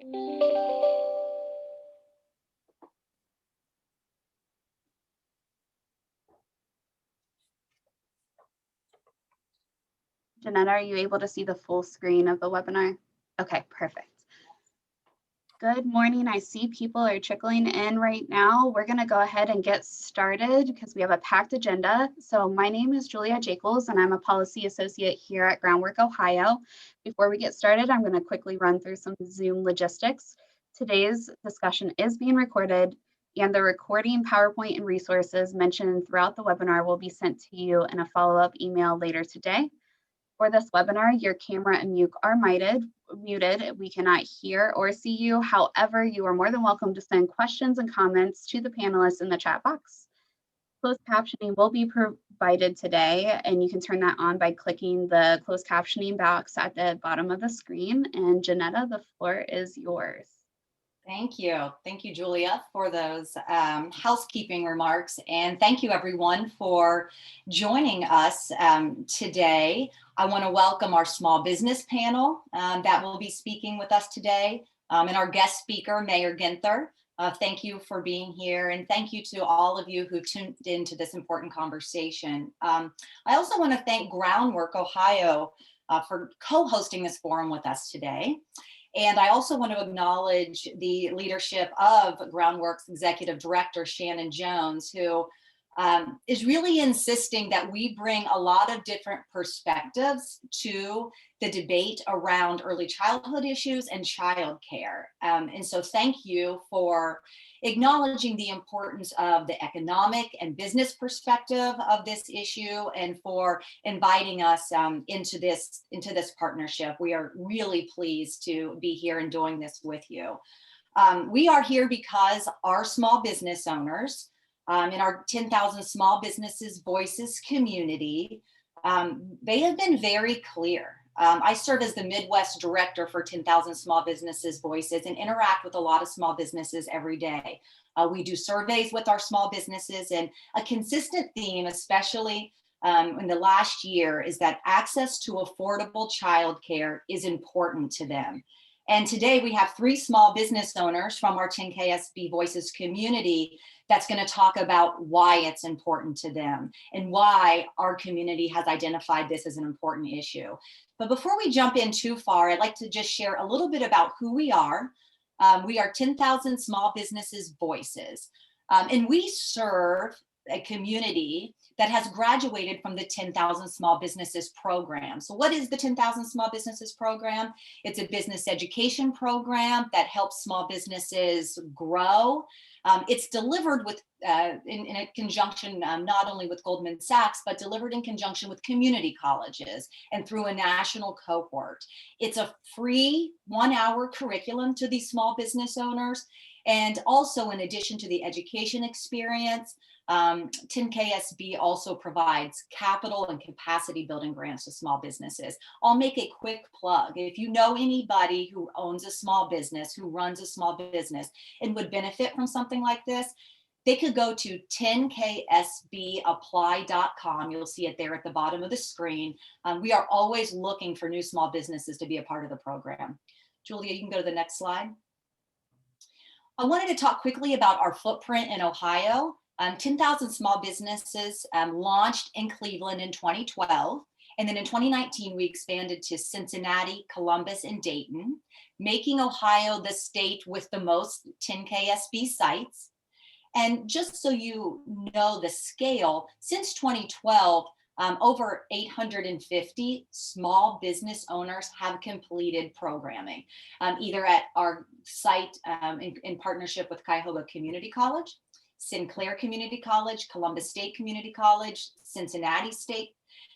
Janetta, are you able to see the full screen of the webinar? Okay, perfect. Good morning. I see people are trickling in right now. We're going to go ahead and get started because we have a packed agenda. So my name is Julia Jacobs, and I'm a policy associate here at Groundwork, Ohio. Before we get started, I'm going to quickly run through some Zoom logistics. Today's discussion is being recorded, and the recording, PowerPoint, and resources mentioned throughout the webinar will be sent to you in a follow-up email later today. For this webinar, your camera and mute are muted. We cannot hear or see you. However, you are more than welcome to send questions and comments to the panelists in the chat box. Closed captioning will be provided today, and you can turn that on by clicking the closed captioning box at the bottom of the screen. And Janetta, the floor is yours. Thank you. Thank you, Julia, for those housekeeping remarks. And thank you, everyone, for joining us today. I want to welcome our small business panel that will be speaking with us today, and our guest speaker, Mayor Ginther. Thank you for being here, and thank you to all of you who tuned into this important conversation. I also want to thank Groundwork Ohio for co-hosting this forum with us today. And I also want to acknowledge the leadership of Groundwork's Executive Director, Shannon Jones, who is really insisting that we bring a lot of different perspectives to the debate around early childhood issues and childcare. And so thank you for acknowledging the importance of the economic and business perspective of this issue, and for inviting us into this partnership. We are really pleased to be here and doing this with you. We are here because our small business owners in our 10,000 Small Businesses Voices community, they have been very clear. I serve as the Midwest director for 10,000 Small Businesses Voices and interact with a lot of small businesses every day. We do surveys with our small businesses, and a consistent theme, especially in the last year, is that access to affordable childcare is important to them. And today we have 3 small business owners from our 10KSB Voices community that's going to talk about why it's important to them and why our community has identified this as an important issue. But before we jump in too far, I'd like to just share a little bit about who we are. We are 10,000 Small Businesses Voices, and we serve a community that has graduated from the 10,000 Small Businesses program. So what is the 10,000 Small Businesses program? It's a business education program that helps small businesses grow. It's delivered with in a conjunction not only with Goldman Sachs, but delivered in conjunction with community colleges and through a national cohort. It's a free 1-hour curriculum to these small business owners. And also, in addition to the education experience, 10KSB also provides capital and capacity building grants to small businesses. I'll make a quick plug. If you know anybody who owns a small business, who runs a small business and would benefit from something like this, they could go to 10ksbapply.com. You'll see it there at the bottom of the screen. We are always looking for new small businesses to be a part of the program. Julia, you can go to the next slide. I wanted to talk quickly about our footprint in Ohio. 10,000 Small Businesses launched in Cleveland in 2012. And then in 2019, we expanded to Cincinnati, Columbus, and Dayton, making Ohio the state with the most 10KSB sites. And just so you know the scale, since 2012, over 850 small business owners have completed programming, either at our site in partnership with Cuyahoga Community College, Sinclair Community College, Columbus State Community College, Cincinnati State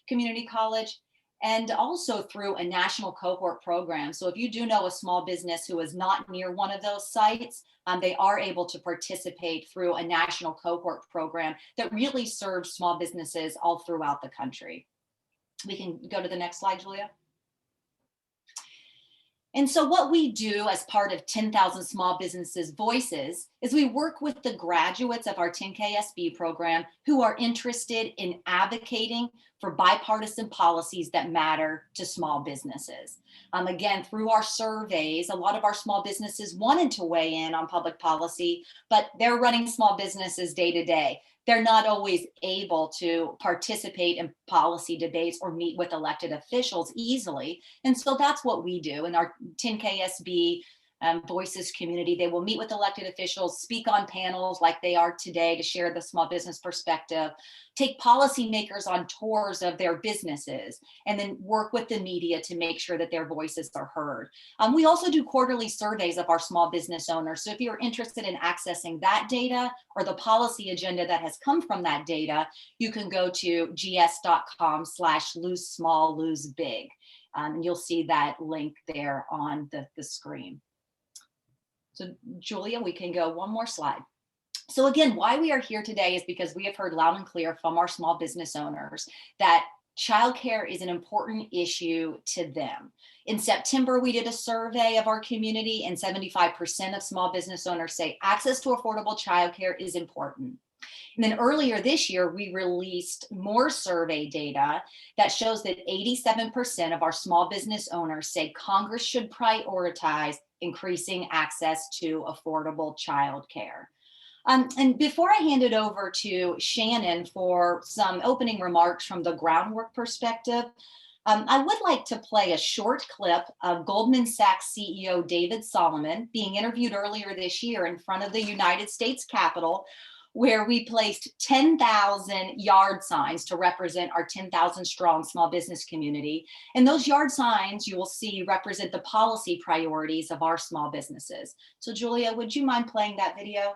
Community College, and also through a national cohort program. So if you do know a small business who is not near one of those sites, they are able to participate through a national cohort program that really serves small businesses all throughout the country. We can go to the next slide, Julia. And so what we do as part of 10,000 Small Businesses Voices is we work with the graduates of our 10KSB program who are interested in advocating for bipartisan policies that matter to small businesses. Again, through our surveys, a lot of our small businesses wanted to weigh in on public policy, but they're running small businesses day to day. They're not always able to participate in policy debates or meet with elected officials easily. And so that's what we do in our 10KSB Voices community. They will meet with elected officials, speak on panels like they are today to share the small business perspective, take policymakers on tours of their businesses, and then work with the media to make sure that their voices are heard. We also do quarterly surveys of our small business owners. So if you're interested in accessing that data or the policy agenda that has come from that data, you can go to gs.com/lose small, lose big. And you'll see that link there on the screen. So Julia, we can go one more slide. So again, why we are here today is because we have heard loud and clear from our small business owners that childcare is an important issue to them. In September, we did a survey of our community, and 75% of small business owners say access to affordable childcare is important. And then earlier this year, we released more survey data that shows that 87% of our small business owners say Congress should prioritize increasing access to affordable childcare. And before I hand it over to Shannon for some opening remarks from the Groundwork perspective, I would like to play a short clip of Goldman Sachs CEO David Solomon being interviewed earlier this year in front of the United States Capitol, where we placed 10,000 yard signs to represent our 10,000 strong small business community. And those yard signs you will see represent the policy priorities of our small businesses. So Julia, would you mind playing that video?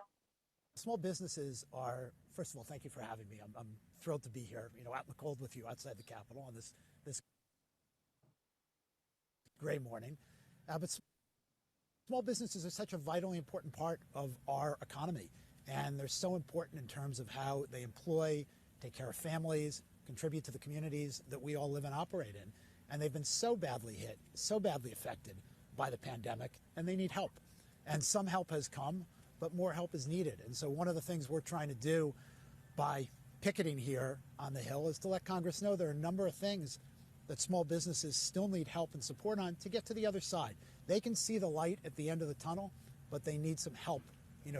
Small businesses are, first of all, thank you for having me. I'm thrilled to be here, out in the cold with you outside the Capitol on this gray morning. But small businesses are such a vitally important part of our economy. And they're so important in terms of how they employ, take care of families, contribute to the communities that we all live and operate in. And they've been so badly hit, so badly affected by the pandemic, and they need help. And some help has come, but more help is needed. And so one of the things we're trying to do by picketing here on the Hill is to let Congress know there are a number of things that small businesses still need help and support on to get to the other side. They can see the light at the end of the tunnel, but they need some help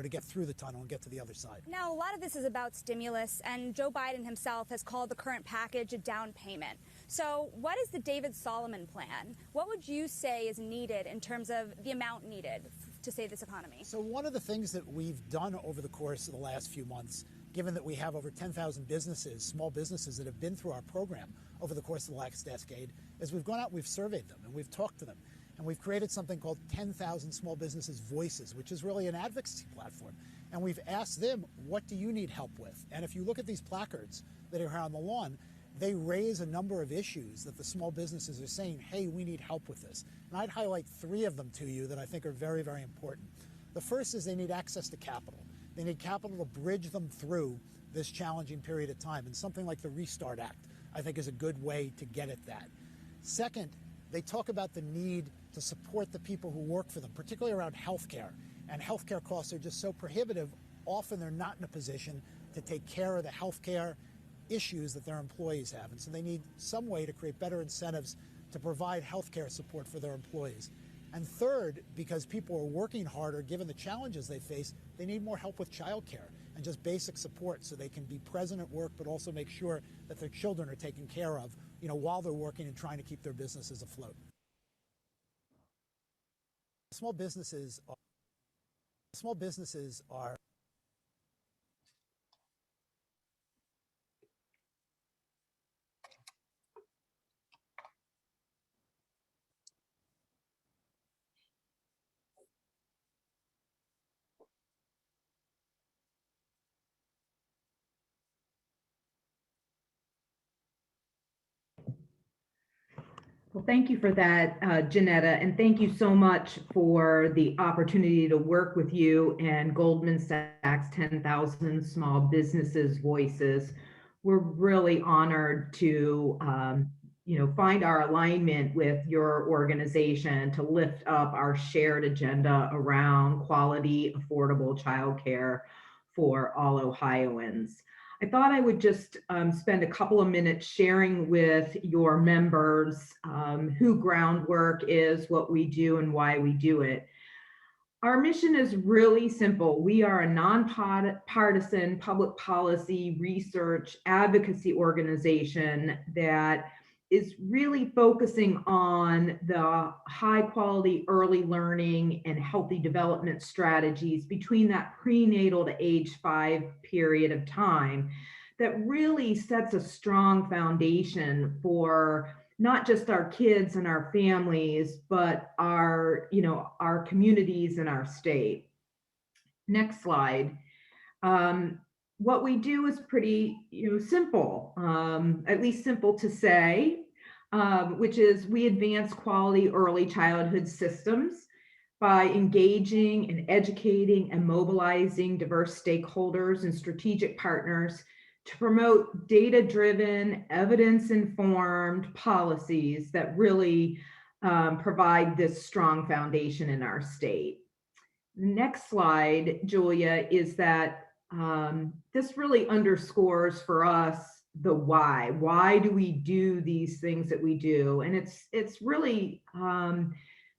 to get through the tunnel and get to the other side. Now, a lot of this is about stimulus, and Joe Biden himself has called the current package a down payment. So what is the David Solomon plan? What would you say is needed in terms of the amount needed to save this economy? So one of the things that we've done over the course of the last few months, given that we have over 10,000 businesses, small businesses that have been through our program over the course of the last decade, is we've gone out, we've surveyed them, and we've talked to them. And we've created something called 10,000 Small Businesses Voices, which is really an advocacy platform. And we've asked them, what do you need help with? And if you look at these placards that are here on the lawn, they raise a number of issues that the small businesses are saying, hey, we need help with this. And I'd highlight 3 of them to you that I think are very, very important. The first is they need access to capital. They need capital to bridge them through this challenging period of time. And something like the Restart Act, I think, is a good way to get at that. Second, they talk about the need to support the people who work for them, particularly around healthcare. And healthcare costs are just so prohibitive, often they're not in a position to take care of the healthcare issues that their employees have. And so they need some way to create better incentives to provide healthcare support for their employees. And third, because people are working harder, given the challenges they face, they need more help with childcare and just basic support so they can be present at work, but also make sure that their children are taken care of, while they're working and trying to keep their businesses afloat. Small businesses are Well, thank you for that, Janetta, and thank you so much for the opportunity to work with you and Goldman Sachs 10,000 Small Businesses Voices. We're really honored to find our alignment with your organization to lift up our shared agenda around quality, affordable childcare for all Ohioans. I thought I would just spend a couple of minutes sharing with your members who Groundwork is, what we do, and why we do it. Our mission is really simple. We are a nonpartisan public policy research advocacy organization that is really focusing on the high quality early learning and healthy development strategies between that prenatal to age 5 period of time that really sets a strong foundation for not just our kids and our families, but our communities and our state. Next slide. What we do is pretty simple, at least simple to say, which is we advance quality early childhood systems by engaging and educating and mobilizing diverse stakeholders and strategic partners to promote data-driven, evidence-informed policies that really provide this strong foundation in our state. Next slide, Julia, is that this really underscores for us the why. Why do we do these things that we do? And it's really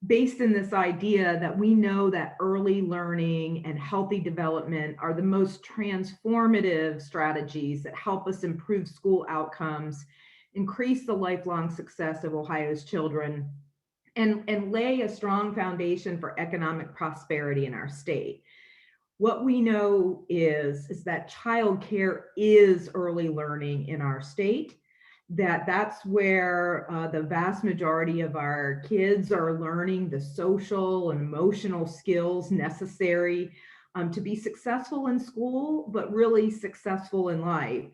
based in this idea that we know that early learning and healthy development are the most transformative strategies that help us improve school outcomes, increase the lifelong success of Ohio's children, and lay a strong foundation for economic prosperity in our state. What we know is that childcare is early learning in our state, that's where the vast majority of our kids are learning the social and emotional skills necessary to be successful in school, but really successful in life.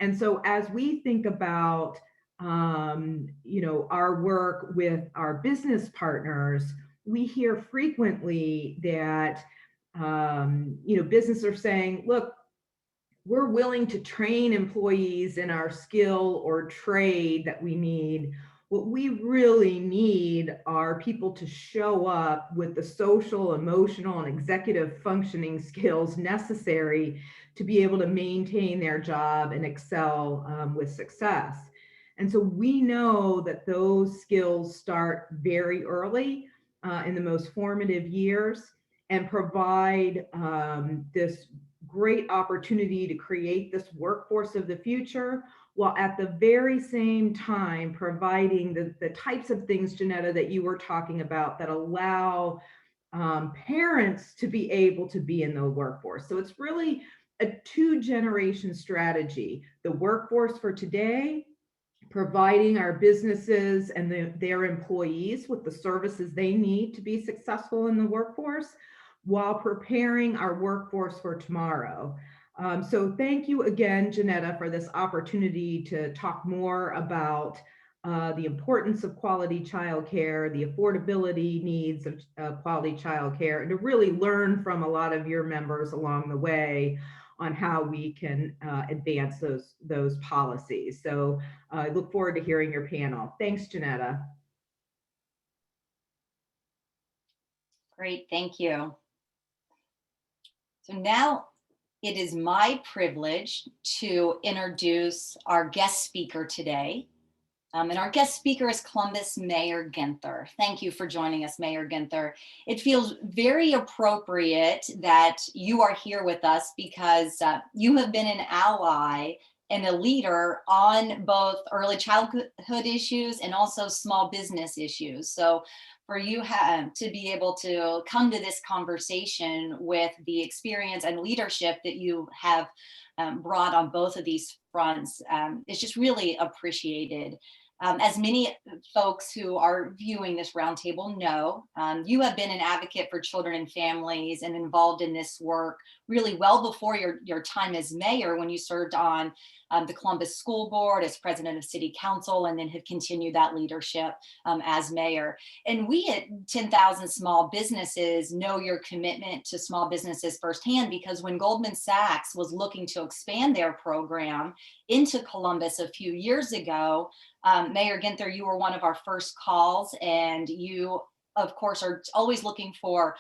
And so as we think about our work with our business partners, we hear frequently that businesses are saying, look, we're willing to train employees in our skill or trade that we need. What we really need are people to show up with the social, emotional, and executive functioning skills necessary to be able to maintain their job and excel with success. And so we know that those skills start very early in the most formative years and provide this great opportunity to create this workforce of the future, while at the very same time providing the types of things, Janetta, that you were talking about that allow parents to be able to be in the workforce. So it's really a 2-generation strategy. The workforce for today, providing our businesses and their employees with the services they need to be successful in the workforce, while preparing our workforce for tomorrow. So thank you again, Janetta, for this opportunity to talk more about the importance of quality childcare, the affordability needs of quality childcare, and to really learn from a lot of your members along the way on how we can advance those policies. So I look forward to hearing your panel. Thanks, Janetta. Great, thank you. So now it is my privilege to introduce our guest speaker today. And our guest speaker is Columbus Mayor Ginther. Thank you for joining us, Mayor Ginther. It feels very appropriate that you are here with us because you have been an ally and a leader on both early childhood issues and also small business issues. So for you to be able to come to this conversation with the experience and leadership that you have brought on both of these fronts is just really appreciated. As many folks who are viewing this roundtable know, you have been an advocate for children and families and involved in this work really well before your time as mayor, when you served on the Columbus School Board as president of City Council, and then have continued that leadership as mayor. And we at 10,000 Small Businesses know your commitment to small businesses firsthand, because when Goldman Sachs was looking to expand their program into Columbus a few years ago, Mayor Ginther, you were one of our first calls, and you, of course, are always looking for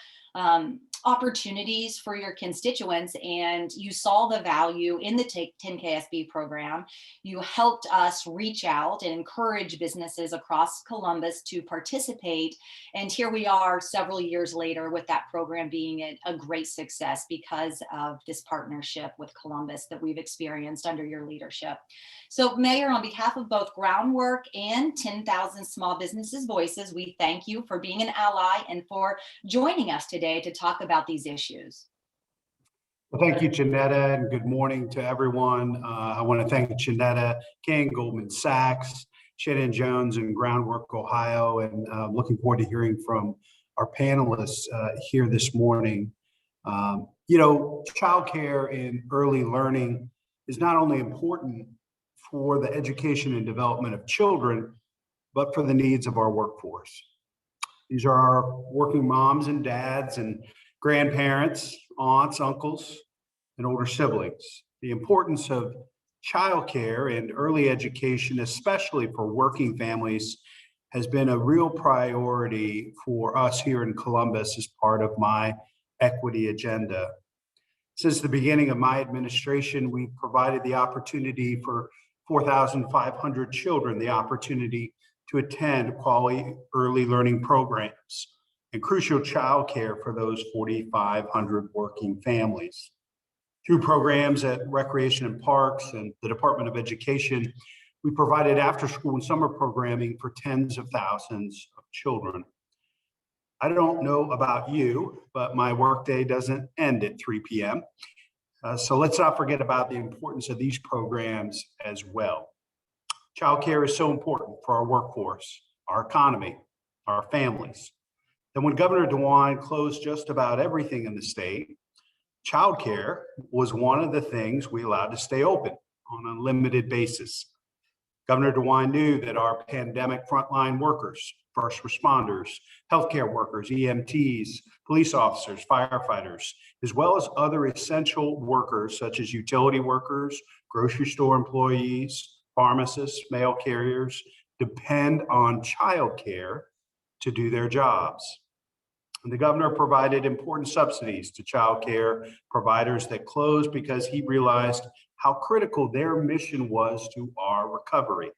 opportunities for your constituents, and you saw the value in the 10KSB program. You helped us reach out and encourage businesses across Columbus to participate. And here we are several years later with that program being a great success because of this partnership with Columbus that we've experienced under your leadership. So Mayor, on behalf of both Groundwork and 10,000 Small Businesses Voices, we thank you for being an ally and for joining us today to talk about these issues. Well, thank you, Janetta, and good morning to everyone. I want to thank Janetta King, Goldman Sachs, Shannon Jones, and Groundwork Ohio, and looking forward to hearing from our panelists here this morning. Childcare and early learning is not only important for the education and development of children, but for the needs of our workforce. These are our working moms and dads and grandparents, aunts, uncles, and older siblings. The importance of childcare and early education, especially for working families, has been a real priority for us here in Columbus as part of my equity agenda. Since the beginning of my administration, we've provided the opportunity for 4,500 children the opportunity to attend quality early learning programs and crucial childcare for those 4,500 working families. Through programs at Recreation and Parks and the Department of Education, we provided after school and summer programming for tens of thousands of children. I don't know about you, but my workday doesn't end at 3 p.m. So let's not forget about the importance of these programs as well. Childcare is so important for our workforce, our economy, our families. Then when Governor DeWine closed just about everything in the state, childcare was one of the things we allowed to stay open on a limited basis. Governor DeWine knew that our pandemic frontline workers, first responders, healthcare workers, EMTs, police officers, firefighters, as well as other essential workers such as utility workers, grocery store employees, pharmacists, mail carriers, depend on childcare to do their jobs. And the governor provided important subsidies to childcare providers that closed because he realized how critical their mission was to our recovery.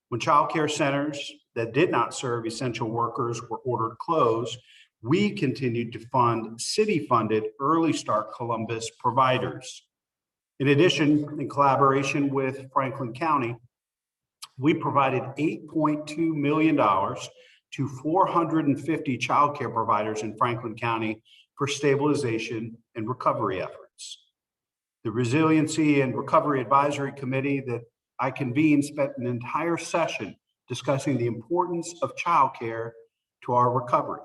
When childcare centers that did not serve essential workers were ordered closed, we continued to fund city-funded Early Start Columbus providers. In addition, in collaboration with Franklin County, we provided $8.2 million to 450 childcare providers in Franklin County for stabilization and recovery efforts. The Resiliency and Recovery Advisory Committee that I convened spent an entire session discussing the importance of childcare to our recovery.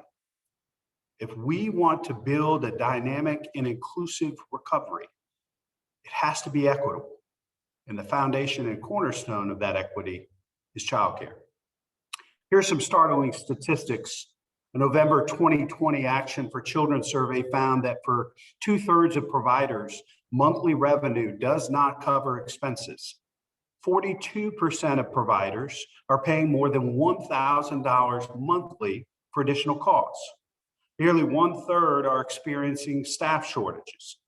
If we want to build a dynamic and inclusive recovery, it has to be equitable. And the foundation and cornerstone of that equity is childcare. Here's some startling statistics. A November 2020 Action for Children survey found that for 2/3 of providers, monthly revenue does not cover expenses. 42% of providers are paying more than $1,000 monthly for additional costs. Nearly 1/3 are experiencing staff shortages.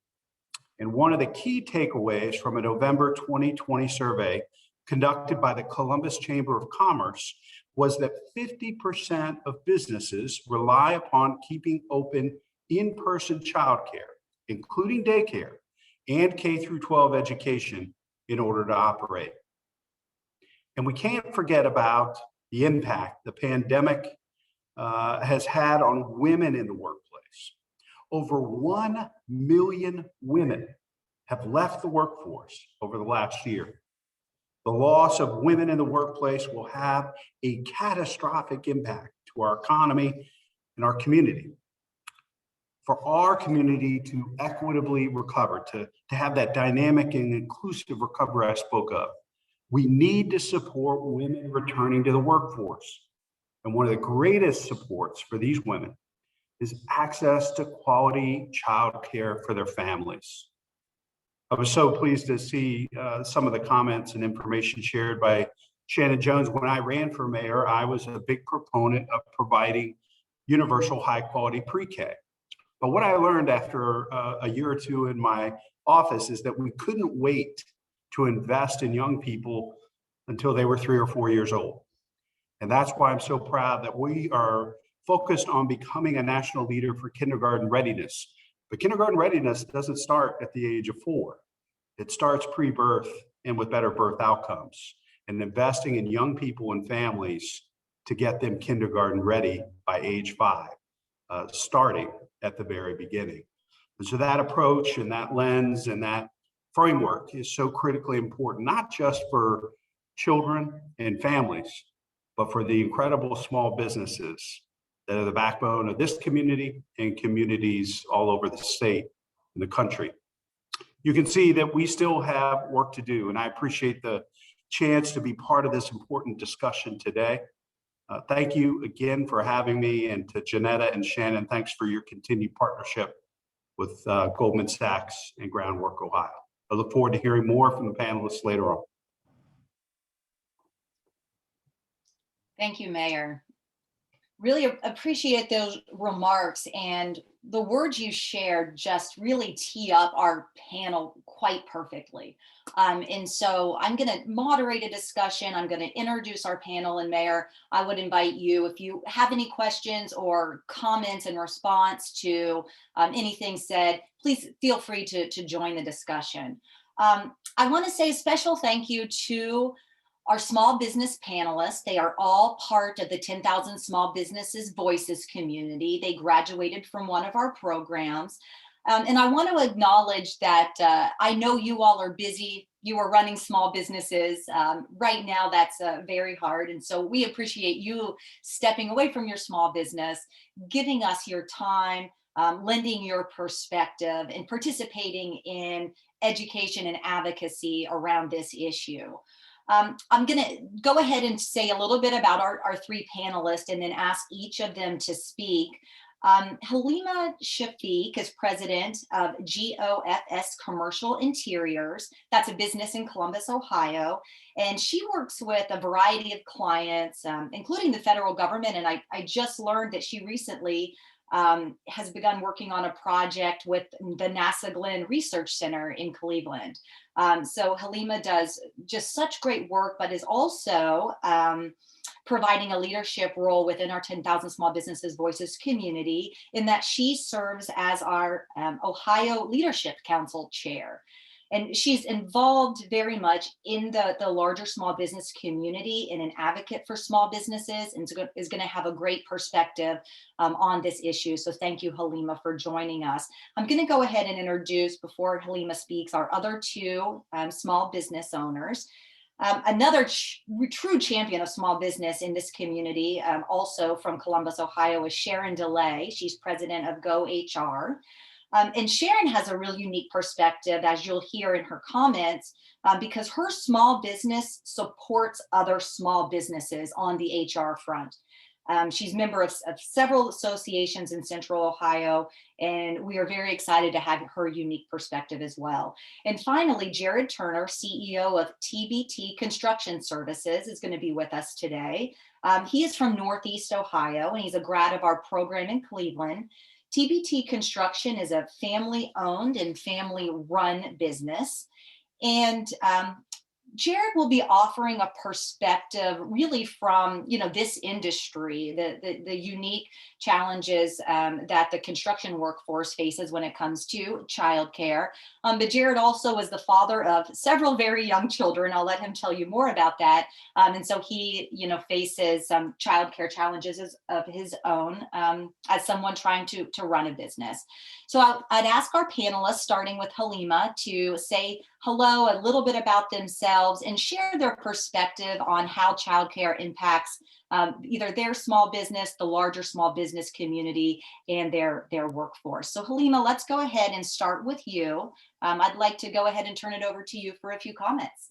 And one of the key takeaways from a November 2020 survey conducted by the Columbus Chamber of Commerce was that 50% of businesses rely upon keeping open in-person childcare, including daycare and K-12 education, in order to operate. And we can't forget about the impact the pandemic has had on women in the workplace. Over 1 million women have left the workforce over the last year. The loss of women in the workplace will have a catastrophic impact to our economy and our community. For our community to equitably recover, to have that dynamic and inclusive recovery I spoke of, we need to support women returning to the workforce. And one of the greatest supports for these women is access to quality childcare for their families. I was so pleased to see some of the comments and information shared by Shannon Jones, when I ran for mayor, I was a big proponent of providing universal high quality pre-K. But what I learned after a year or two in my office is that we couldn't wait to invest in young people until they were 3 or 4 years old. And that's why I'm so proud that we are focused on becoming a national leader for kindergarten readiness. But kindergarten readiness doesn't start at the age of 4. It starts pre-birth and with better birth outcomes, and investing in young people and families to get them kindergarten ready by age 5, starting at the very beginning. And so that approach and that lens and that framework is so critically important, not just for children and families, but for the incredible small businesses that are the backbone of this community and communities all over the state and the country. You can see that we still have work to do, and I appreciate the chance to be part of this important discussion today. Thank you again for having me, and to Janetta and Shannon, thanks for your continued partnership with Goldman Sachs and Groundwork, Ohio. I look forward to hearing more from the panelists later on. Thank you, Mayor. Really appreciate those remarks, and the words you shared just really tee up our panel quite perfectly. And so I'm going to moderate a discussion. I'm going to introduce our panel, and Mayor, I would invite you, if you have any questions or comments in response to anything said, please feel free to join the discussion. I want to say a special thank you to our small business panelists. They are all part of the 10,000 Small Businesses Voices community. They graduated from one of our programs. And I want to acknowledge that I know you all are busy. You are running small businesses. Right now, that's very hard. And so we appreciate you stepping away from your small business, giving us your time, lending your perspective, and participating in education and advocacy around this issue. I'm going to go ahead and say a little bit about our 3 panelists and then ask each of them to speak. Haleema Shafeek is president of GOFS Commercial Interiors. That's a business in Columbus, Ohio. And she works with a variety of clients, including the federal government. And I just learned that she recently has begun working on a project with the NASA Glenn Research Center in Cleveland. So Haleema does just such great work, but is also providing a leadership role within our 10,000 Small Businesses Voices community, in that she serves as our Ohio Leadership Council chair. And she's involved very much in the larger small business community and an advocate for small businesses, and is going to have a great perspective on this issue. So thank you, Haleema, for joining us. I'm going to go ahead and introduce, before Haleema speaks, our other 2 small business owners. Another true champion of small business in this community, also from Columbus, Ohio, is Sharon. She's president of GoHR. And Sharon has a real unique perspective, as you'll hear in her comments, because her small business supports other small businesses on the HR front. She's a member of several associations in Central Ohio, and we are very excited to have her unique perspective as well. And finally, Jarrod Turner, CEO of TBT Construction Services, is going to be with us today. He is from Northeast Ohio, and he's a grad of our program in Cleveland. TBT Construction is a family-owned and family-run business. And Jarrod will be offering a perspective really from, this industry, the unique challenges that the construction workforce faces when it comes to childcare. But Jarrod also is the father of several very young children. I'll let him tell you more about that. And so he, faces some childcare challenges of his own as someone trying to run a business. So I'd ask our panelists, starting with Haleema, to say hello, a little bit about themselves, and share their perspective on how childcare impacts either their small business, the larger small business community, and their workforce. So Haleema, let's go ahead and start with you. I'd like to go ahead and turn it over to you for a few comments.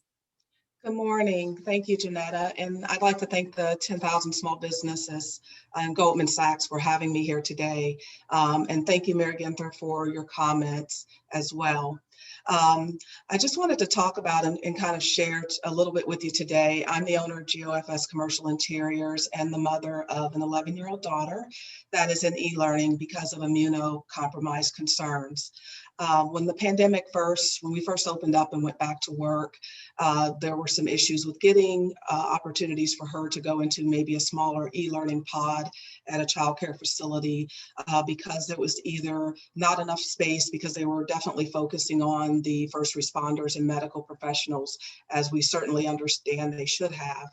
Good morning. Thank you, Janetta. And I'd like to thank the 10,000 Small Businesses and Goldman Sachs for having me here today. And thank you, Mayor Ginther, for your comments as well. I just wanted to talk about and kind of share a little bit with you today. I'm the owner of GOFS Commercial Interiors and the mother of an 11-year-old daughter that is in e-learning because of immunocompromised concerns. When we first opened up and went back to work, there were some issues with getting opportunities for her to go into maybe a smaller e-learning pod at a childcare facility because there was either not enough space, because they were definitely focusing on the first responders and medical professionals, as we certainly understand they should have.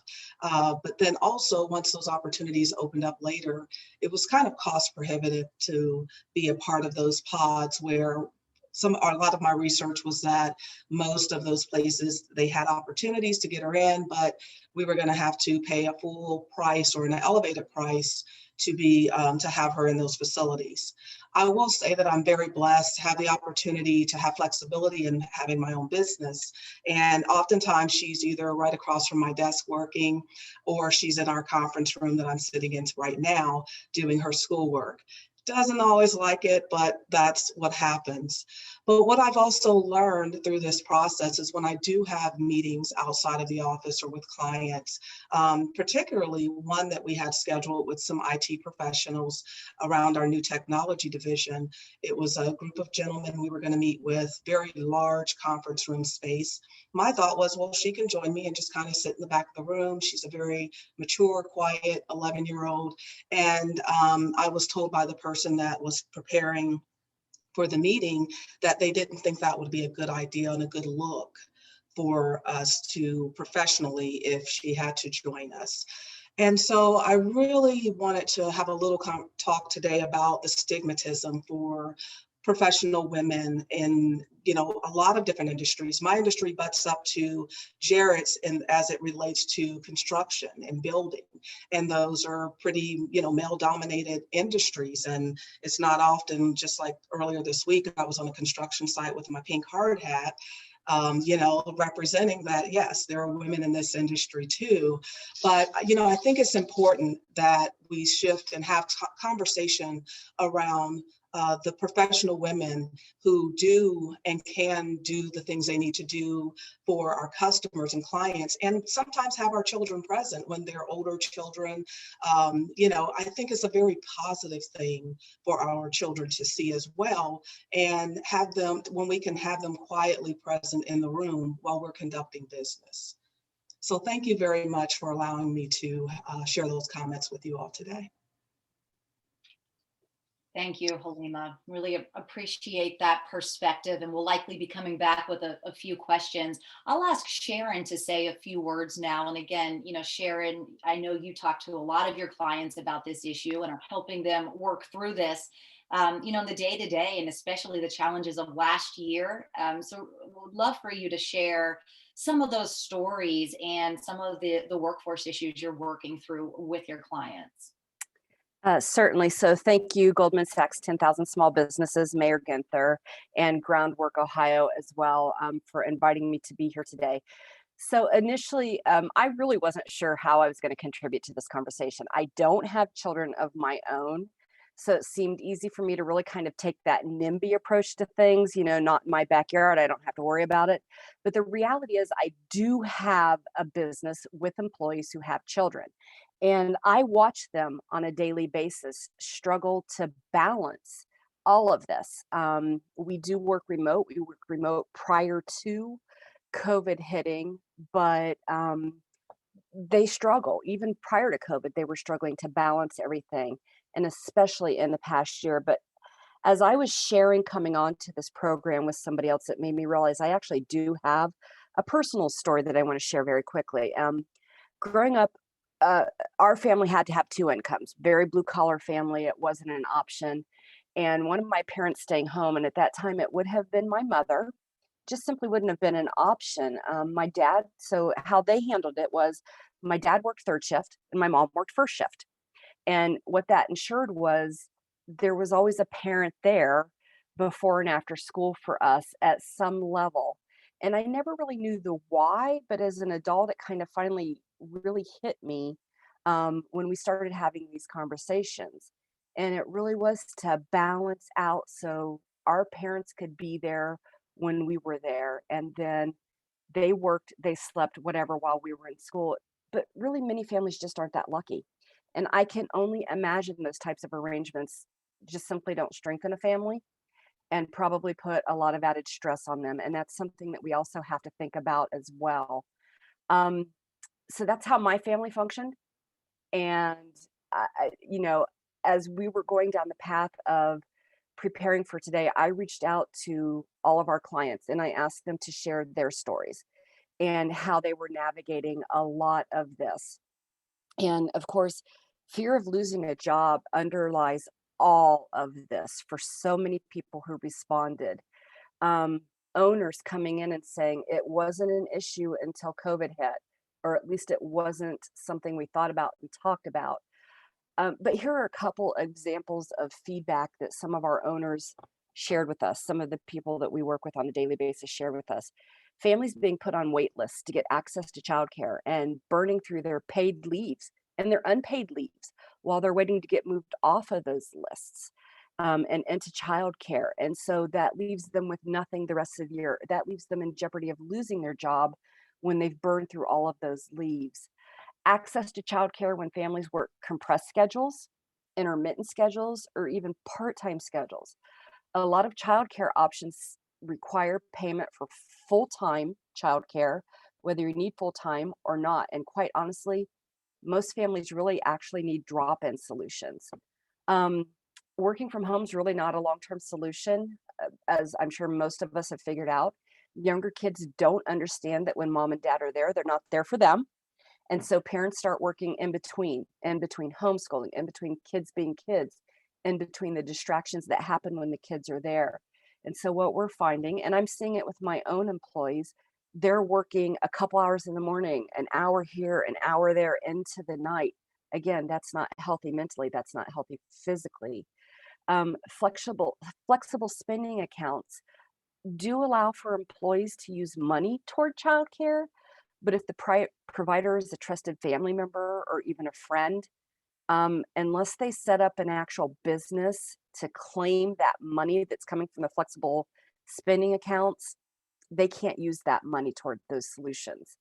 But then also, once those opportunities opened up later, it was kind of cost prohibitive to be a part of those pods, where a lot of my research was that most of those places, they had opportunities to get her in, but we were going to have to pay a full price or an elevated price to have her in those facilities. I will say that I'm very blessed to have the opportunity to have flexibility in having my own business. And oftentimes she's either right across from my desk working, or she's in our conference room that I'm sitting in right now doing her schoolwork. Doesn't always like it, but that's what happens. But what I've also learned through this process is when I do have meetings outside of the office or with clients, particularly one that we had scheduled with some IT professionals around our new technology division. It was a group of gentlemen we were going to meet with, very large conference room space. My thought was, well, she can join me and just kind of sit in the back of the room. She's a very mature, quiet 11-year-old. And I was told by the person that was preparing for the meeting that they didn't think that would be a good idea and a good look for us to professionally if she had to join us. And so I really wanted to have a little talk today about the stigmatism for professional women in, a lot of different industries. My industry butts up to Jarrod's as it relates to construction and building. And those are pretty, male dominated industries. And it's not often, just like earlier this week, I was on a construction site with my pink hard hat, representing that, yes, there are women in this industry too. But, I think it's important that we shift and have conversation around the professional women who do and can do the things they need to do for our customers and clients, and sometimes have our children present when they're older children. I think it's a very positive thing for our children to see as well, and have them, when we can have them quietly present in the room while we're conducting business. So thank you very much for allowing me to share those comments with you all today. Thank you, Haleema. Really appreciate that perspective, and we'll likely be coming back with a few questions. I'll ask Sharon to say a few words now. And again, Sharon, I know you talk to a lot of your clients about this issue and are helping them work through this, in the day-to-day, and especially the challenges of last year. So would love for you to share some of those stories and some of the workforce issues you're working through with your clients. Certainly. So thank you, Goldman Sachs 10,000 Small Businesses, Mayor Ginther, and Groundwork Ohio as well, for inviting me to be here today. So initially, I really wasn't sure how I was going to contribute to this conversation. I don't have children of my own, so it seemed easy for me to really kind of take that NIMBY approach to things, not in my backyard. I don't have to worry about it. But the reality is I do have a business with employees who have children. And I watch them on a daily basis struggle to balance all of this. We do work remote. We work remote prior to COVID hitting, but they struggle. Even prior to COVID, they were struggling to balance everything, and especially in the past year. But as I was sharing coming on to this program with somebody else, it made me realize I actually do have a personal story that I want to share very quickly. Growing up, our family had to have two incomes, very blue collar family. It wasn't an option. And one of my parents staying home, and at that time it would have been my mother, just simply wouldn't have been an option. My dad, so how they handled it was my dad worked third shift and my mom worked first shift. And what that ensured was there was always a parent there before and after school for us at some level. And I never really knew the why, but as an adult, it kind of finally really hit me when we started having these conversations. And it really was to balance out so our parents could be there when we were there. And then they worked, they slept, whatever, while we were in school. But really, many families just aren't that lucky. And I can only imagine those types of arrangements just simply don't strengthen a family and probably put a lot of added stress on them. And that's something that we also have to think about as well. Um, so that's how my family functioned. And, as we were going down the path of preparing for today, I reached out to all of our clients and I asked them to share their stories and how they were navigating a lot of this. And of course, fear of losing a job underlies all of this for so many people who responded. Um, Owners coming in and saying it wasn't an issue until COVID hit, or at least it wasn't something we thought about and talked about. But here are a couple examples of feedback that some of our owners shared with us, some of the people that we work with on a daily basis shared with us. Families being put on wait lists to get access to childcare and burning through their paid leaves and their unpaid leaves while they're waiting to get moved off of those lists, and into childcare. And so that leaves them with nothing the rest of the year. That leaves them in jeopardy of losing their job when they've burned through all of those leaves. Access to childcare when families work compressed schedules, intermittent schedules, or even part-time schedules. A lot of childcare options require payment for full-time childcare, whether you need full-time or not. And quite honestly, most families really actually need drop-in solutions. Um, Working from home is really not a long-term solution, as I'm sure most of us have figured out. Younger kids don't understand that when mom and dad are there, they're not there for them. And so parents start working in between homeschooling, in between kids being kids, in between the distractions that happen when the kids are there. And so what we're finding, and I'm seeing it with my own employees, they're working a couple hours in the morning, an hour here, an hour there into the night. Again, that's not healthy mentally, that's not healthy physically. Flexible spending accounts do allow for employees to use money toward childcare, but if the provider is a trusted family member or even a friend, unless they set up an actual business to claim that money that's coming from the flexible spending accounts, they can't use that money toward those solutions.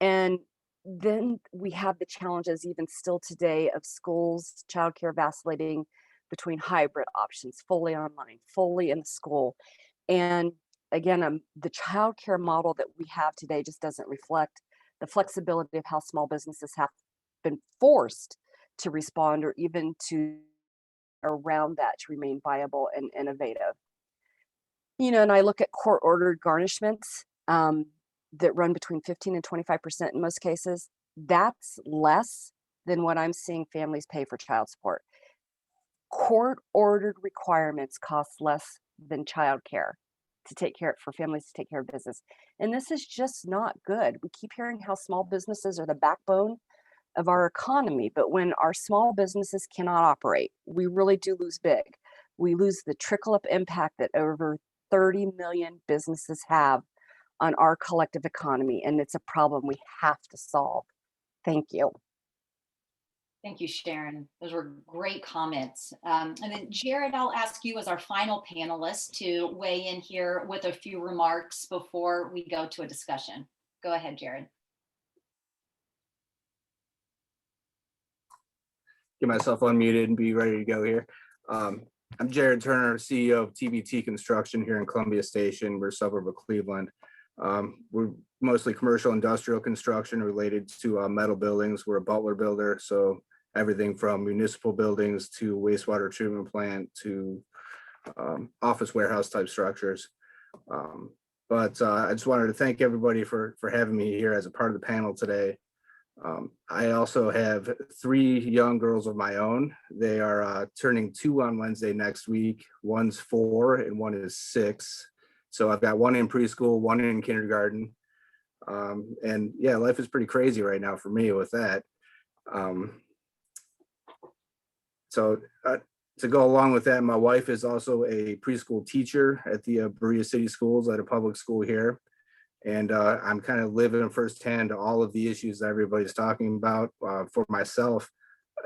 And then we have the challenges even still today of schools, childcare vacillating between hybrid options, fully online, fully in the school. And again, the childcare model that we have today just doesn't reflect the flexibility of how small businesses have been forced to respond or even to around that to remain viable and innovative. And I look at court ordered garnishments that run between 15 and 25% in most cases. That's less than what I'm seeing families pay for child support. Court ordered requirements cost less than childcare for families to take care of business. And this is just not good. We keep hearing how small businesses are the backbone of our economy, but when our small businesses cannot operate, we really do lose big. We lose the trickle up impact that over 30 million businesses have on our collective economy. And it's a problem we have to solve. Thank you. Thank you, Sharon. Those were great comments. And then Jarrod, I'll ask you as our final panelist to weigh in here with a few remarks before we go to a discussion. Go ahead, Jarrod. Get myself unmuted and be ready to go here. I'm Jarrod Turner, CEO of TBT Construction here in Columbia Station. We're a suburb of Cleveland. We're mostly commercial industrial construction related to metal buildings. We're a Butler builder, so everything from municipal buildings to wastewater treatment plant to office warehouse type structures. But I just wanted to thank everybody for having me here as a part of the panel today. I also have 3 young girls of my own. They are turning 2 on Wednesday next week. One's 4 and one is 6. So I've got one in preschool, one in kindergarten. And yeah, life is pretty crazy right now for me with that. So to go along with that, my wife is also a preschool teacher at the Berea City Schools at a public school here. And I'm kind of living firsthand all of the issues that everybody's talking about for myself,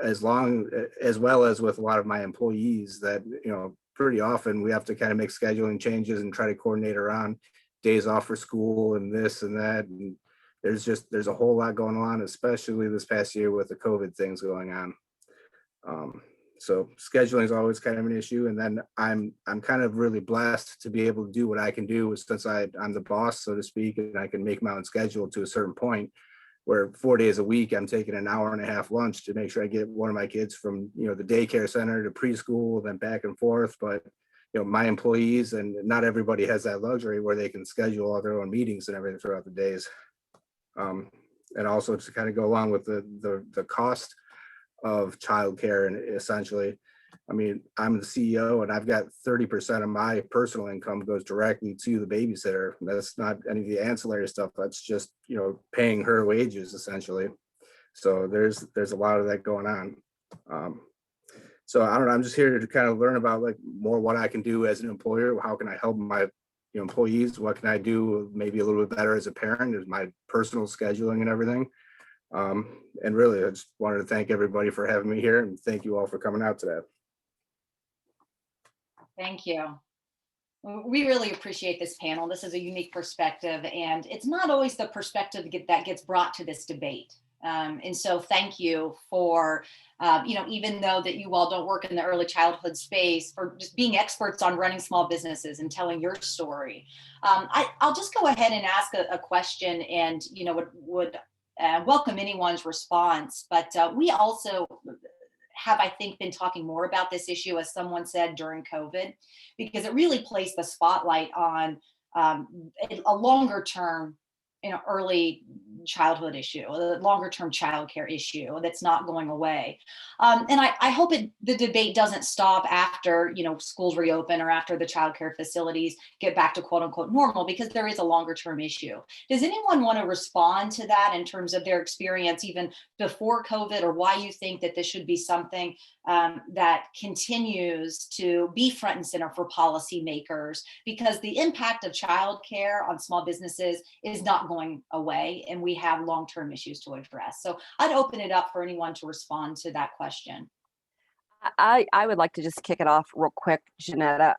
as well as with a lot of my employees that, pretty often we have to kind of make scheduling changes and try to coordinate around days off for school and this and that. And there's a whole lot going on, especially this past year with the COVID things going on. So scheduling is always kind of an issue. And then I'm kind of really blessed to be able to do what I can do since I'm the boss, so to speak, and I can make my own schedule to a certain point where 4 days a week, I'm taking an hour and a half lunch to make sure I get one of my kids from, the daycare center to preschool, then back and forth. But, my employees, and not everybody has that luxury where they can schedule all their own meetings and everything throughout the days. And also to kind of go along with the cost of childcare, and essentially, I'm the CEO and I've got 30% of my personal income goes directly to the babysitter. That's not any of the ancillary stuff. That's just, paying her wages essentially. So there's a lot of that going on. So I don't know, I'm just here to kind of learn about more what I can do as an employer. How can I help my employees? What can I do maybe a little bit better as a parent, as my personal scheduling and everything. And really, I just wanted to thank everybody for having me here, and thank you all for coming out today. Thank you. We really appreciate this panel. This is a unique perspective, and it's not always the perspective that gets brought to this debate. And so thank you for, even though that you all don't work in the early childhood space, for just being experts on running small businesses and telling your story. I'll just go ahead and ask a question, and, would welcome anyone's response. But we also have, I think, been talking more about this issue, as someone said, during COVID, because it really placed the spotlight on a longer term, early childhood issue, a longer term childcare issue that's not going away. And I hope the debate doesn't stop after, schools reopen or after the childcare facilities get back to quote unquote normal, because there is a longer term issue. Does anyone want to respond to that in terms of their experience even before COVID, or why you think that this should be something that continues to be front and center for policymakers? Because the impact of childcare on small businesses is not going away, and we have long-term issues to address. So I'd open it up for anyone to respond to that question. I would like to just kick it off real quick, Janetta.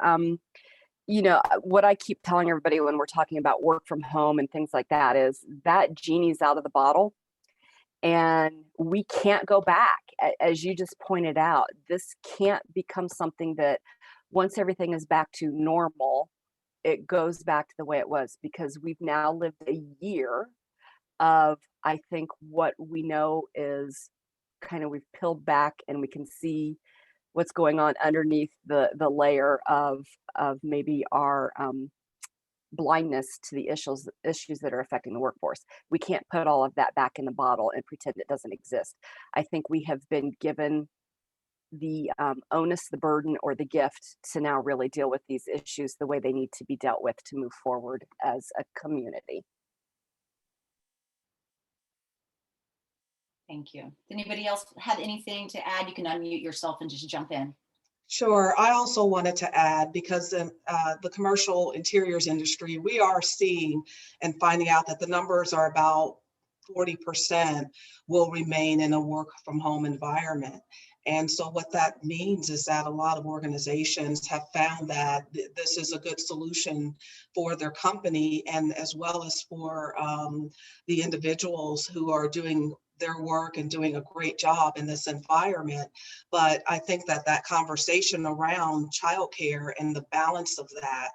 What I keep telling everybody when we're talking about work from home and things like that is that genie's out of the bottle, and we can't go back. As you just pointed out, this can't become something that once everything is back to normal, it goes back to the way it was, because we've now lived a year of, I think, what we know is kind of, we've peeled back and we can see what's going on underneath the layer of maybe our blindness to the issues that are affecting the workforce. We can't put all of that back in the bottle and pretend it doesn't exist. I think we have been given the onus, the burden, or the gift to now really deal with these issues the way they need to be dealt with to move forward as a community. Thank you. Does anybody else have anything to add? You can unmute yourself and just jump in. Sure. I also wanted to add, because in the commercial interiors industry, we are seeing and finding out that the numbers are about 40% will remain in a work from home environment. And so what that means is that a lot of organizations have found that this is a good solution for their company, and as well as for the individuals who are doing their work and doing a great job in this environment. But I think that conversation around childcare and the balance of that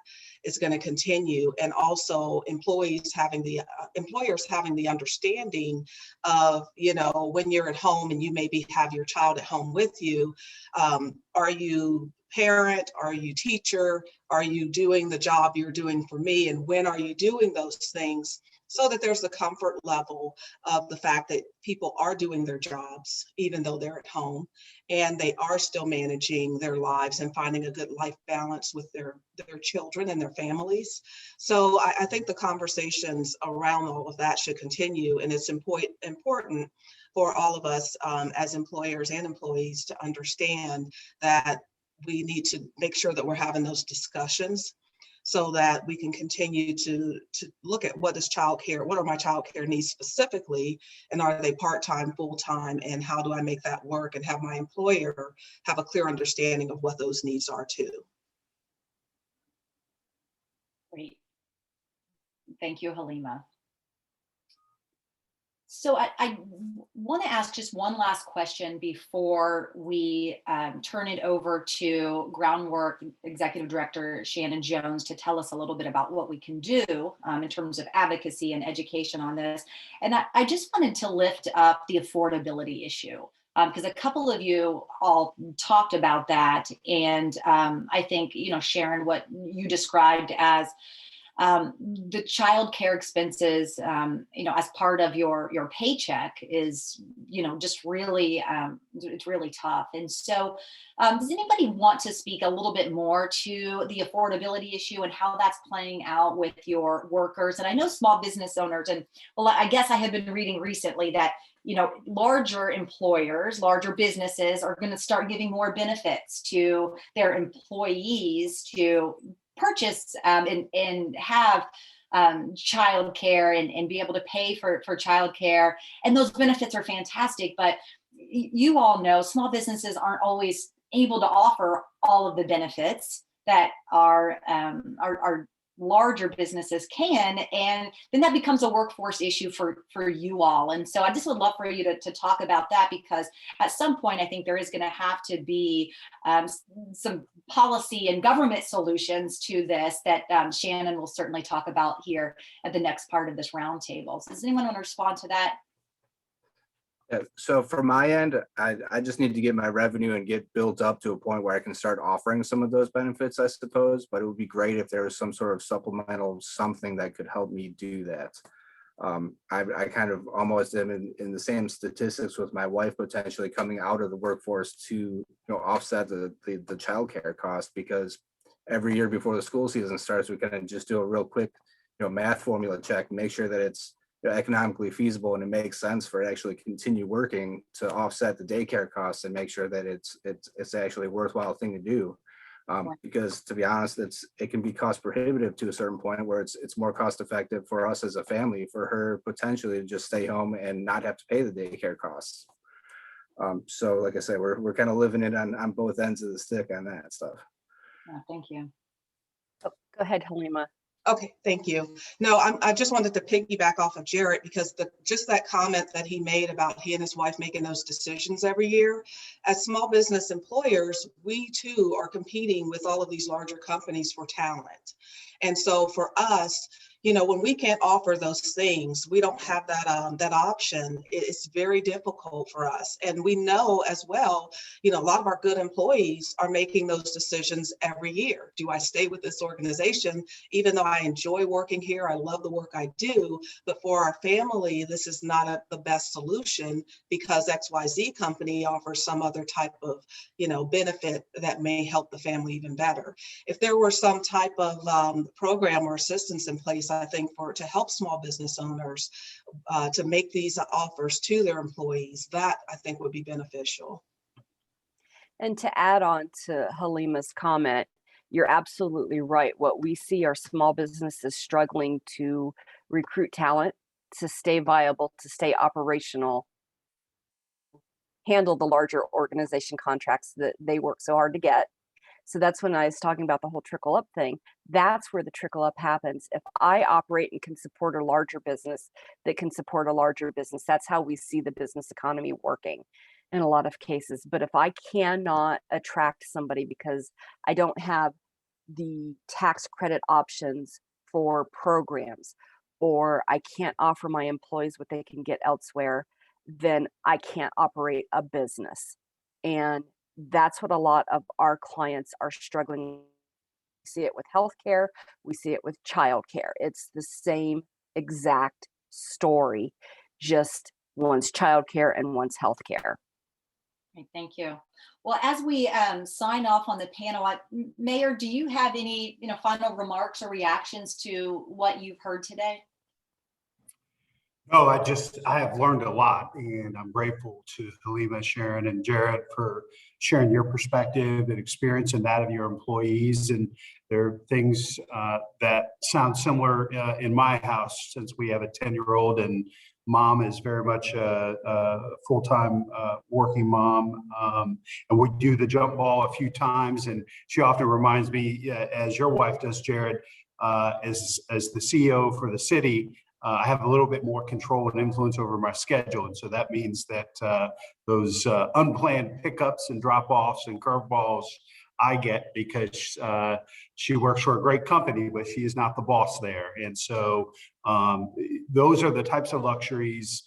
is going to continue, and also employers having the understanding of, when you're at home and you maybe have your child at home with you, are you parent, are you teacher, are you doing the job you're doing for me, and when are you doing those things, so that there's the comfort level of the fact that people are doing their jobs even though they're at home, and they are still managing their lives and finding a good life balance with their children and their families. So I think the conversations around all of that should continue, and it's important for all of us as employers and employees to understand that we need to make sure that we're having those discussions, so that we can continue to look at what are my childcare needs specifically, and are they part-time, full-time, and how do I make that work, and have my employer have a clear understanding of what those needs are too. Thank you, Haleema. So I want to ask just one last question before we turn it over to Groundwork Executive Director Shannon Jones to tell us a little bit about what we can do in terms of advocacy and education on this. And I just wanted to lift up the affordability issue, because a couple of you all talked about that. And I think, Sharon, what you described as the child care expenses, as part of your paycheck is, just really, it's really tough. And so does anybody want to speak a little bit more to the affordability issue and how that's playing out with your workers? And I know small business owners, and well, I guess I have been reading recently that, larger employers, larger businesses are going to start giving more benefits to their employees to purchase and have childcare and be able to pay for childcare. And those benefits are fantastic. But you all know small businesses aren't always able to offer all of the benefits that our larger businesses can, and then that becomes a workforce issue for you all. And so I just would love for you to talk about that, because at some point I think there is going to have to be some policy and government solutions to this that Shannon will certainly talk about here at the next part of this roundtable. So does anyone want to respond to that? Yeah, so from my end, I just need to get my revenue and get built up to a point where I can start offering some of those benefits, I suppose. But it would be great if there was some sort of supplemental something that could help me do that. I kind of almost am in the same statistics with my wife potentially coming out of the workforce to offset the childcare cost, because every year before the school season starts, we kind of just do a real quick math formula check, make sure that it's economically feasible and it makes sense for it to actually continue working to offset the daycare costs and make sure that it's actually a worthwhile thing to do. Because to be honest, it can be cost prohibitive to a certain point where it's more cost effective for us as a family for her potentially to just stay home and not have to pay the daycare costs. So like I said, we're kind of living it on both ends of the stick on that stuff. Thank you. Oh, go ahead, Haleema. Okay, thank you. No, I just wanted to piggyback off of Jarrod, because just that comment that he made about he and his wife making those decisions every year, as small business employers, we too are competing with all of these larger companies for talent. And so for us, when we can't offer those things, we don't have that option. It's very difficult for us. And we know as well, a lot of our good employees are making those decisions every year. Do I stay with this organization, even though I enjoy working here? I love the work I do, but for our family, this is not the best solution because XYZ company offers some other type of, benefit that may help the family even better. If there were some type of program or assistance in place, I think to help small business owners to make these offers to their employees, that I think would be beneficial. And to add on to Haleema's comment, you're absolutely right. What we see are small businesses struggling to recruit talent, to stay viable, to stay operational, handle the larger organization contracts that they work so hard to get. So that's when I was talking about the whole trickle up thing. That's where the trickle up happens. If I operate and can support a larger business that can support a larger business, that's how we see the business economy working in a lot of cases. But if I cannot attract somebody because I don't have the tax credit options for programs, or I can't offer my employees what they can get elsewhere, then I can't operate a business. And that's what a lot of our clients are struggling. We see it with healthcare, we see it with childcare. It's the same exact story, just one's childcare and one's healthcare. Okay, thank you. Well, as we sign off on the panel, Mayor, do you have any final remarks or reactions to what you've heard today? No, I have learned a lot, and I'm grateful to Haleema, Sharon, and Jarrod for sharing your perspective and experience and that of your employees. And there are things that sound similar in my house, since we have a 10-year-old and mom is very much a full-time working mom. And we do the jump ball a few times, and she often reminds me, as your wife does, Jarrod, as the CEO for the city, I have a little bit more control and influence over my schedule. And so that means that those unplanned pickups and drop-offs and curveballs I get, because she works for a great company, but she is not the boss there. And so those are the types of luxuries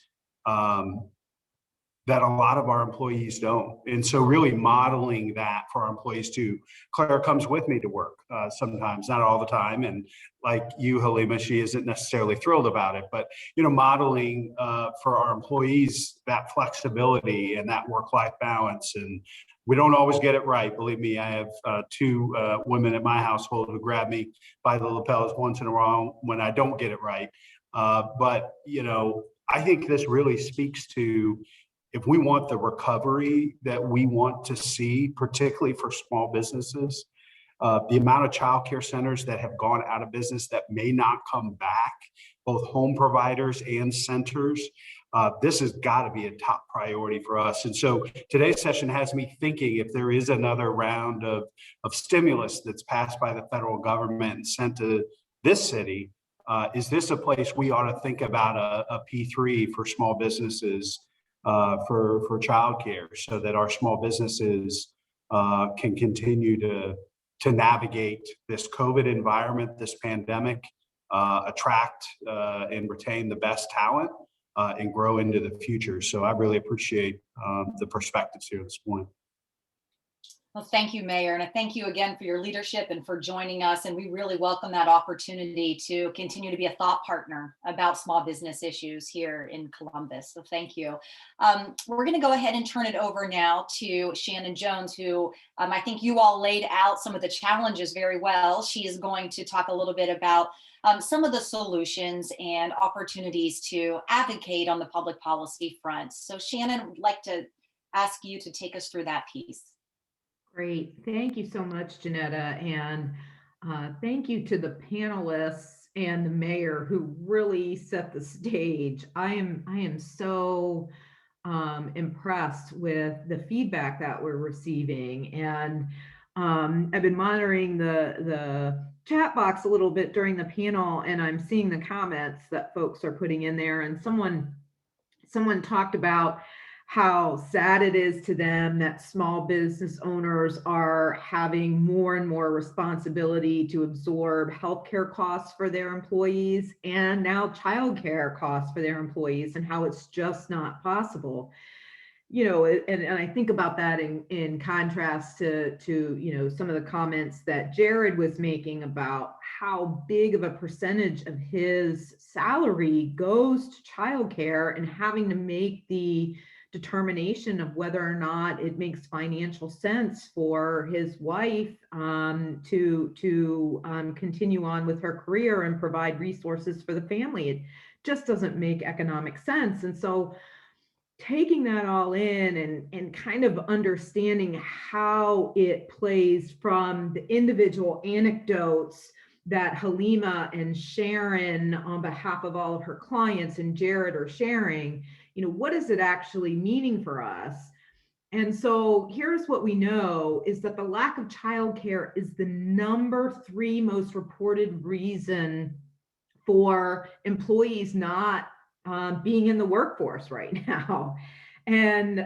that a lot of our employees don't. And so really modeling that for our employees too. Claire comes with me to work sometimes, not all the time. And like you, Haleema, she isn't necessarily thrilled about it, but modeling for our employees that flexibility and that work-life balance. And we don't always get it right. Believe me, I have two women at my household who grab me by the lapels once in a while when I don't get it right. But I think this really speaks to, if we want the recovery that we want to see, particularly for small businesses, the amount of childcare centers that have gone out of business that may not come back, both home providers and centers, this has got to be a top priority for us. And so today's session has me thinking, if there is another round of stimulus that's passed by the federal government and sent to this city, is this a place we ought to think about a P3 for small businesses for childcare, so that our small businesses can continue to navigate this COVID environment, this pandemic, attract and retain the best talent, and grow into the future. So I really appreciate the perspectives here this morning. Well, thank you, Mayor. And thank you again for your leadership and for joining us. And we really welcome that opportunity to continue to be a thought partner about small business issues here in Columbus. So thank you. We're going to go ahead and turn it over now to Shannon Jones, who I think you all laid out some of the challenges very well. She is going to talk a little bit about some of the solutions and opportunities to advocate on the public policy front. So Shannon, would like to ask you to take us through that piece. Great. Thank you so much, Janetta. And thank you to the panelists and the mayor who really set the stage. I am so impressed with the feedback that we're receiving. And I've been monitoring the chat box a little bit during the panel, and I'm seeing the comments that folks are putting in there. And someone talked about how sad it is to them that small business owners are having more and more responsibility to absorb healthcare costs for their employees and now childcare costs for their employees, and how it's just not possible. And I think about that in contrast to some of the comments that Jarrod was making about how big of a percentage of his salary goes to childcare, and having to make the determination of whether or not it makes financial sense for his wife to continue on with her career and provide resources for the family. It just doesn't make economic sense. And so taking that all in and kind of understanding how it plays from the individual anecdotes that Haleema and Sharon, on behalf of all of her clients, and Jarrod are sharing, what is it actually meaning for us? And so here's what we know is that the lack of childcare is the #3 most reported reason for employees not being in the workforce right now. And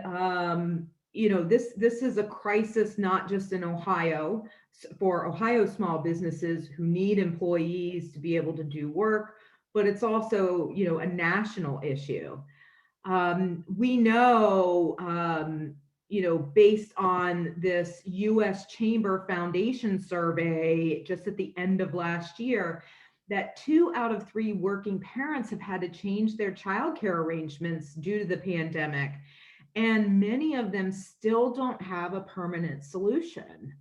this is a crisis not just in Ohio, for Ohio small businesses who need employees to be able to do work, but it's also a national issue. We know, based on this U.S. Chamber Foundation survey just at the end of last year, that 2 out of 3 working parents have had to change their childcare arrangements due to the pandemic. And many of them still don't have a permanent solution.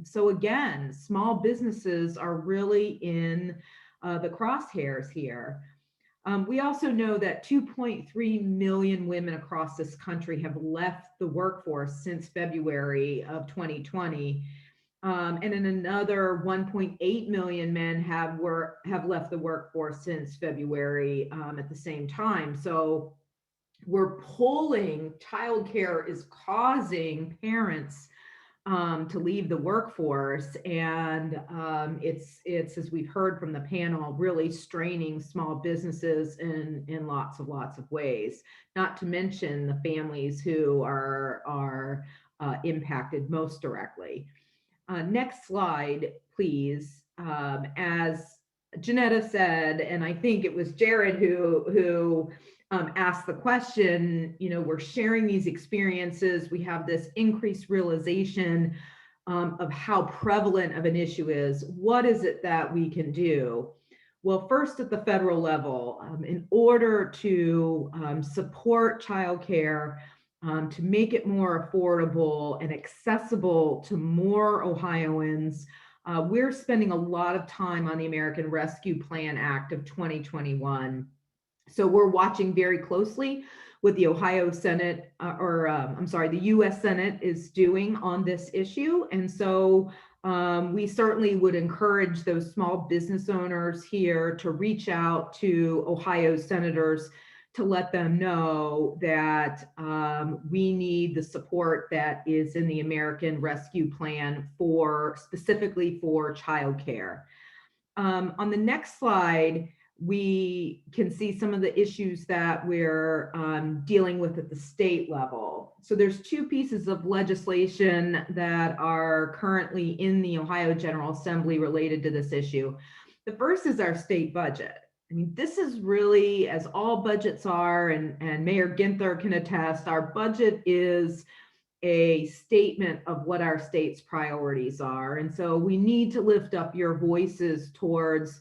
So again, small businesses are really in the crosshairs here. We also know that 2.3 million women across this country have left the workforce since February of 2020. And then another 1.8 million men have left the workforce since February at the same time. So childcare is causing parents to leave the workforce. And it's, as we've heard from the panel, really straining small businesses in lots of ways, not to mention the families who are impacted most directly. Next slide, please. As Janetta said, and I think it was Jarrod who asked the question, we're sharing these experiences. We have this increased realization of how prevalent of an issue is. What is it that we can do? Well, first at the federal level, in order to support childcare, to make it more affordable and accessible to more Ohioans, we're spending a lot of time on the American Rescue Plan Act of 2021. So we're watching very closely what the Ohio Senate, the US Senate is doing on this issue. And so we certainly would encourage those small business owners here to reach out to Ohio senators to let them know that we need the support that is in the American Rescue Plan specifically for childcare. On the next slide, we can see some of the issues that we're dealing with at the state level. So there's two pieces of legislation that are currently in the Ohio General Assembly related to this issue. The first is our state budget. I mean, this is really, as all budgets are, and Mayor Ginther can attest, our budget is a statement of what our state's priorities are. And so we need to lift up your voices towards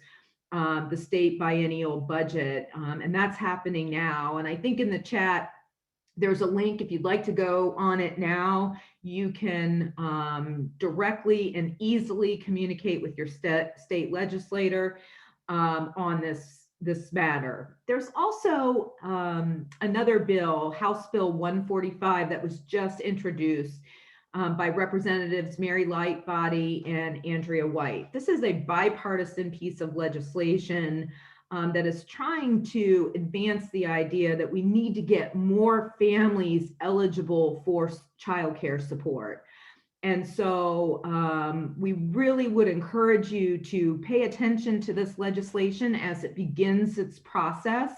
the state biennial budget. And that's happening now. And I think in the chat, there's a link. If you'd like to go on it now, you can directly and easily communicate with your state legislator on this matter. There's also another bill, House Bill 145, that was just introduced by Representatives Mary Lightbody and Andrea White. This is a bipartisan piece of legislation that is trying to advance the idea that we need to get more families eligible for childcare support. And so we really would encourage you to pay attention to this legislation as it begins its process,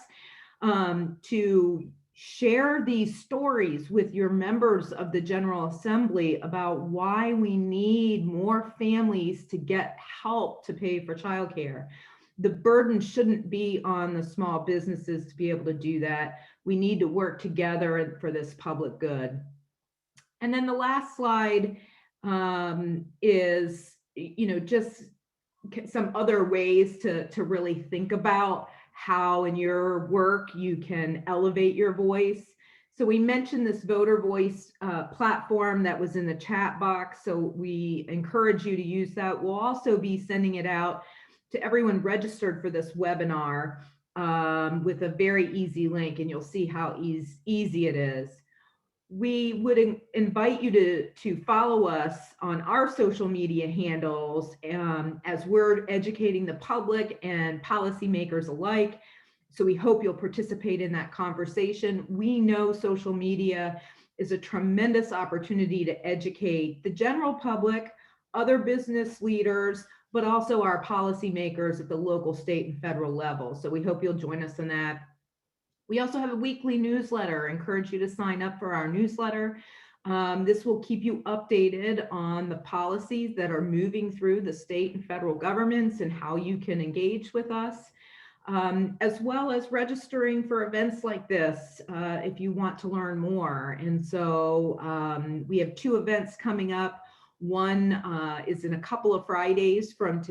to share these stories with your members of the General Assembly about why we need more families to get help to pay for childcare. The burden shouldn't be on the small businesses to be able to do that. We need to work together for this public good. And then the last slide is, just some other ways to really think about how in your work you can elevate your voice. So we mentioned this voter voice platform that was in the chat box. So we encourage you to use that. We'll also be sending it out to everyone registered for this webinar with a very easy link, and you'll see how easy it is. We would invite you to follow us on our social media handles as we're educating the public and policymakers alike. So we hope you'll participate in that conversation. We know social media is a tremendous opportunity to educate the general public, other business leaders, but also our policymakers at the local, state, and federal level. So we hope you'll join us in that. We also have a weekly newsletter. I encourage you to sign up for our newsletter. This will keep you updated on the policies that are moving through the state and federal governments and how you can engage with us, as well as registering for events like this if you want to learn more. And so we have two events coming up. One is in a couple of Fridays from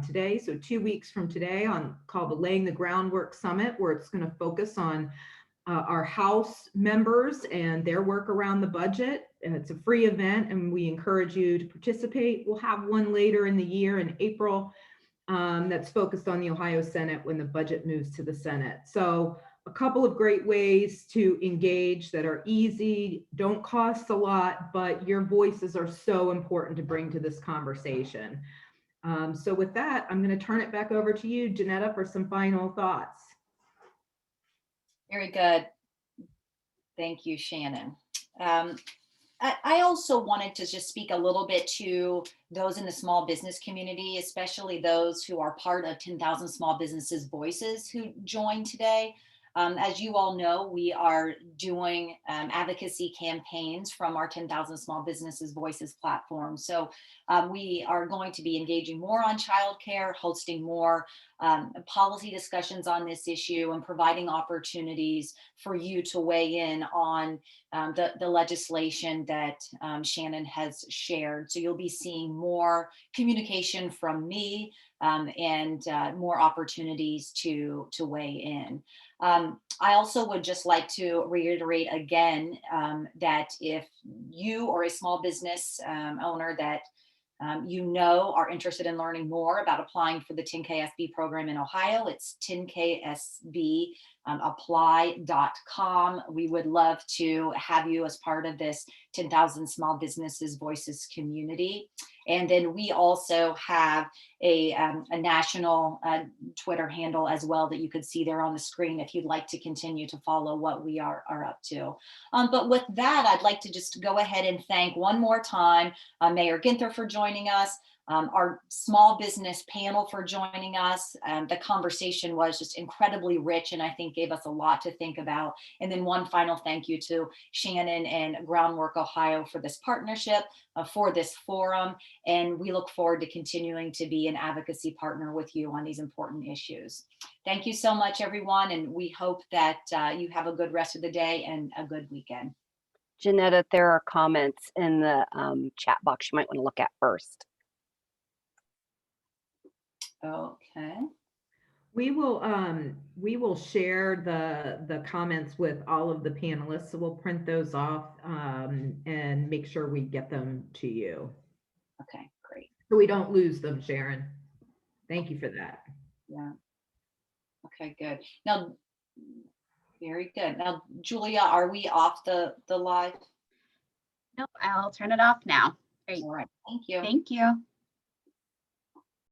today, so 2 weeks from today, called the Laying the Groundwork Summit, where it's going to focus on our House members and their work around the budget. It's a free event, and we encourage you to participate. We'll have one later in the year in April that's focused on the Ohio Senate when the budget moves to the Senate. So a couple of great ways to engage that are easy, don't cost a lot, but your voices are so important to bring to this conversation. So with that, I'm going to turn it back over to you, Janetta, for some final thoughts. Very good. Thank you, Shannon. I also wanted to just speak a little bit to those in the small business community, especially those who are part of 10,000 Small Businesses Voices who joined today. As you all know, we are doing advocacy campaigns from our 10,000 Small Businesses Voices platform. So we are going to be engaging more on childcare, hosting more policy discussions on this issue, and providing opportunities for you to weigh in on the legislation that Shannon has shared. So you'll be seeing more communication from me and more opportunities to weigh in. I also would just like to reiterate again that if you or a small business owner that you know are interested in learning more about applying for the 10KSB program in Ohio, it's 10ksbapply.com. We would love to have you as part of this 10,000 Small Businesses Voices community. And then we also have a national Twitter handle as well that you could see there on the screen if you'd like to continue to follow what we are up to. But with that, I'd like to just go ahead and thank one more time Mayor Ginther for joining us, our small business panel for joining us. The conversation was just incredibly rich and I think gave us a lot to think about. And then one final thank you to Shannon and Groundwork Ohio for this partnership, for this forum. And we look forward to continuing to be an advocacy partner with you on these important issues. Thank you so much, everyone. And we hope that you have a good rest of the day and a good weekend. Janetta, there are comments in the chat box you might want to look at first. Okay. We will share the comments with all of the panelists. So we'll print those off and make sure we get them to you. Okay, great. So we don't lose them, Sharon. Thank you for that. Yeah. Okay, good. Now, very good. Now, Julia, are we off the live? Nope, I'll turn it off now. Great. All right. Thank you. Thank you.